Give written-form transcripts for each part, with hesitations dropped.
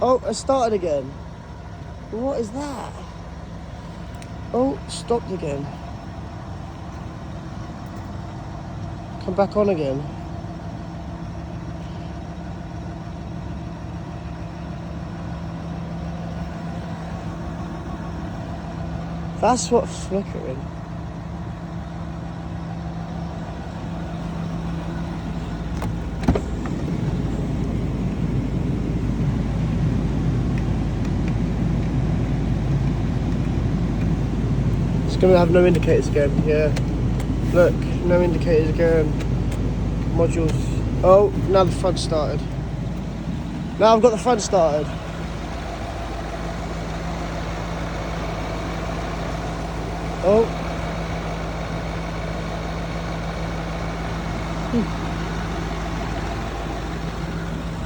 Oh, it started again. What is that? Oh, stopped again. Come back on again. That's what's flickering. It's going to have no indicators again, yeah. Look, no indicators again. Modules. Oh, now the front started. Now I've got the front started. Oh.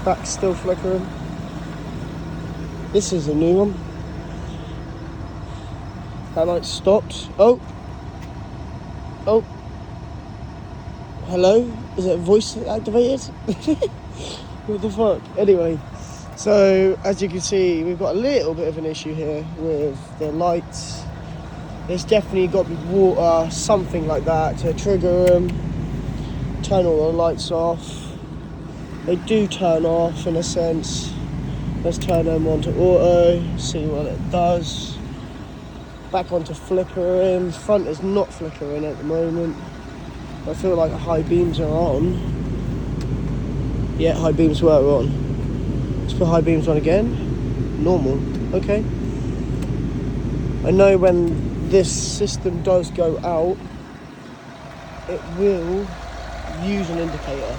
Back still flickering. This is a new one. That light stopped. Oh. Oh. Hello? Is it voice activated? What the fuck? Anyway, so as you can see, we've got a little bit of an issue here with the lights. There's definitely got to be water, something like that, to trigger them, turn all the lights off. They do turn off in a sense. Let's turn them onto auto, see what it does. Back onto flickering. Front is not flickering at the moment. I feel like high beams are on. Yeah, high beams were on. Let's put high beams on again. Normal. Okay. I know when this system does go out, it will use an indicator,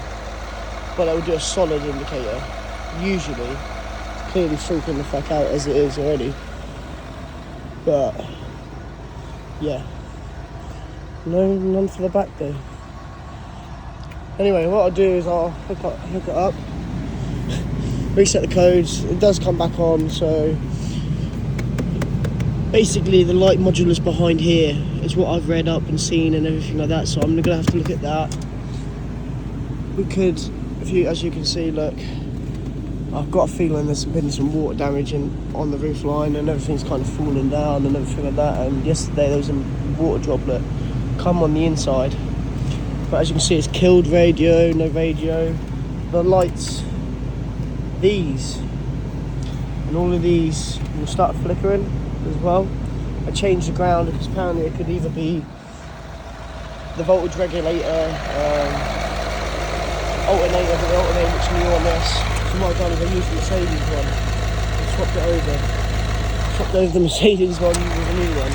but it will do a solid indicator. Usually, it's clearly freaking the fuck out as it is already. But yeah, no, none for the back though. Anyway, what I'll do is I'll hook it up, reset the codes. It does come back on, so basically the light module is behind here. It's what I've read up and seen and everything like that. So I'm gonna have to look at that. We could, as you can see, look, I've got a feeling there's been some water damage on the roof line and everything's kind of falling down and everything like that. And yesterday there was a water droplet come on the inside. But as you can see, it's killed radio, no radio. The lights, these, and all of these will start flickering as well. I changed the ground because apparently it could either be the voltage regulator, alternator, but the alternator which is new on this. So what I've done is I used the Mercedes one and swapped it over. Swapped over the Mercedes one with a new one.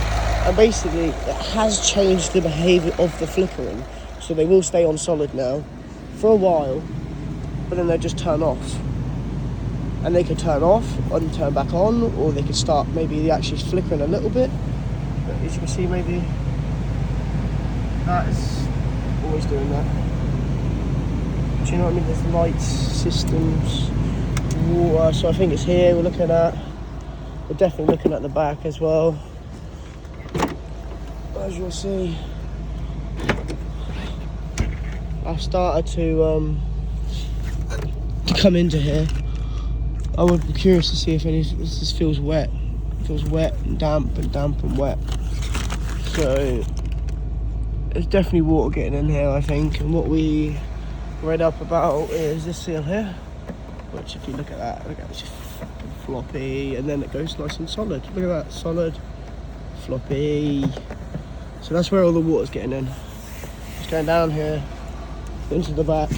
And basically it has changed the behaviour of the flickering. So they will stay on solid now for a while, but then they'll just turn off. And they could turn off and turn back on, or they could start maybe actually flickering a little bit. But as you can see, maybe that is always doing that. Do you know what I mean? There's lights, systems, water. So I think it's here we're looking at. We're definitely looking at the back as well. As you'll see, I've started to come into here. I would be curious to see if this feels wet. It feels wet and damp and wet. So there's definitely water getting in here, I think. And what we read up about is this seal here, which if you look at that, look at it, it's just fucking floppy, and then it goes nice and solid. Look at that, solid, floppy. So that's where all the water's getting in. It's going down here into the back.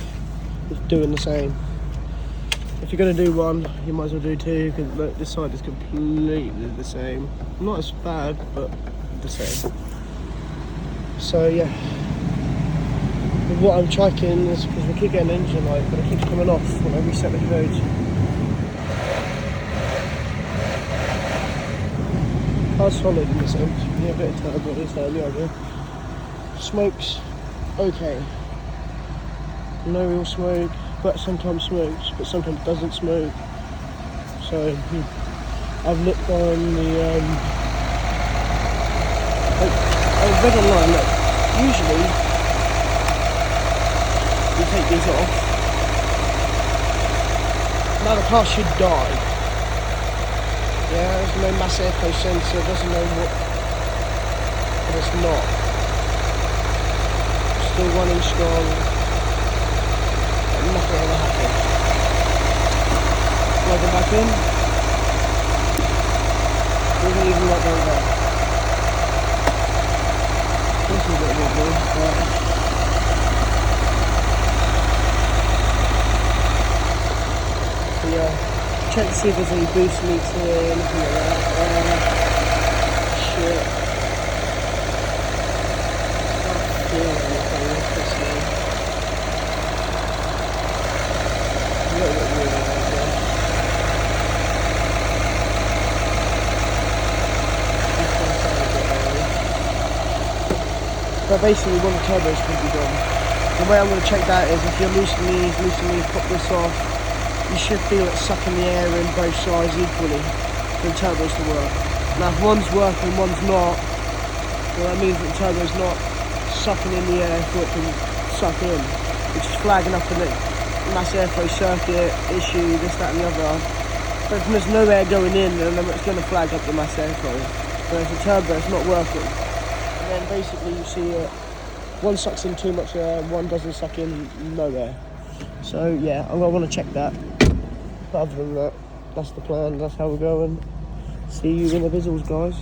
It's doing the same. If you're going to do one, you might as well do two, because look, this side is completely the same. Not as bad, but the same. So yeah, what I'm tracking is, because we keep getting engine light, but it keeps coming off when I reset the codes. Car's solid in the sense. Yeah, a bit of turbo this time, the idea. Smokes okay. No real smoke, but sometimes smokes, but sometimes doesn't smoke. So I've looked on the I've read online that usually you take these off. Now the car should die. Yeah, there's no mass airflow sensor, it doesn't know what, but it's not. Still running strong, but nothing ever happened. Plug it back in. Doesn't even like going back. This is a bit wobbly, but yeah. Check to see if there's any boost leaks here, anything like that. Shit. Can't feel anything, let's just see. A little bit weird right there. But basically one of the turbos could be gone. The way I'm going to check that is if you're loosening these, pop this off, you should feel it sucking the air in both sides equally for the turbos to work. Now if one's working, one's not, well that means that the turbo's not sucking in the air so it can suck in, which is flagging up the mass airflow circuit issue, this, that and the other. But if there's no air going in, then it's going to flag up the mass airflow. But if the turbo is not working, and then basically you see it, one sucks in too much air, one doesn't suck in no air. So yeah, I want to check that. But other than that, that's the plan, that's how we're going. See you in the visuals, guys.